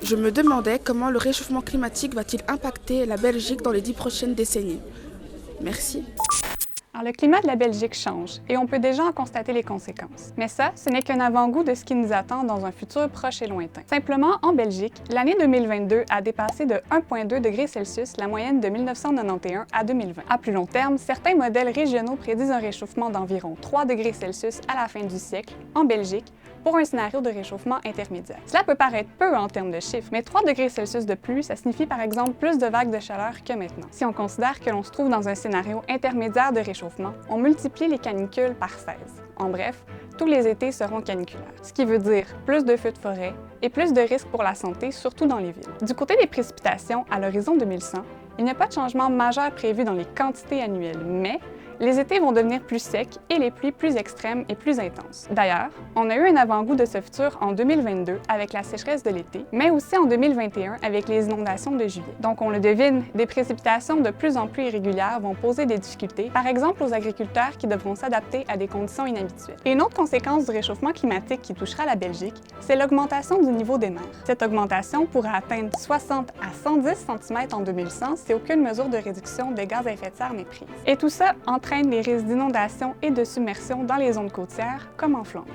Je me demandais comment le réchauffement climatique va-t-il impacter la Belgique dans les 10 prochaines décennies. Merci. Alors, le climat de la Belgique change et on peut déjà en constater les conséquences. Mais ça, ce n'est qu'un avant-goût de ce qui nous attend dans un futur proche et lointain. Simplement, en Belgique, l'année 2022 a dépassé de 1,2 degrés Celsius la moyenne de 1991 à 2020. À plus long terme, certains modèles régionaux prédisent un réchauffement d'environ 3 degrés Celsius à la fin du siècle en Belgique, pour un scénario de réchauffement intermédiaire. Cela peut paraître peu en termes de chiffres, mais 3 degrés Celsius de plus, ça signifie par exemple plus de vagues de chaleur que maintenant. Si on considère que l'on se trouve dans un scénario intermédiaire de réchauffement, on multiplie les canicules par 16. En bref, tous les étés seront caniculaires, ce qui veut dire plus de feux de forêt et plus de risques pour la santé, surtout dans les villes. Du côté des précipitations, à l'horizon 2100, il n'y a pas de changement majeur prévu dans les quantités annuelles, mais les étés vont devenir plus secs et les pluies plus extrêmes et plus intenses. D'ailleurs, on a eu un avant-goût de ce futur en 2022 avec la sécheresse de l'été, mais aussi en 2021 avec les inondations de juillet. Donc on le devine, des précipitations de plus en plus irrégulières vont poser des difficultés, par exemple aux agriculteurs qui devront s'adapter à des conditions inhabituelles. Et une autre conséquence du réchauffement climatique qui touchera la Belgique, c'est l'augmentation du niveau des mers. Cette augmentation pourrait atteindre 60 à 110 cm en 2100 si aucune mesure de réduction des gaz à effet de serre n'est prise. Et tout ça entraîne les risques d'inondation et de submersion dans les zones côtières, comme en Flandre.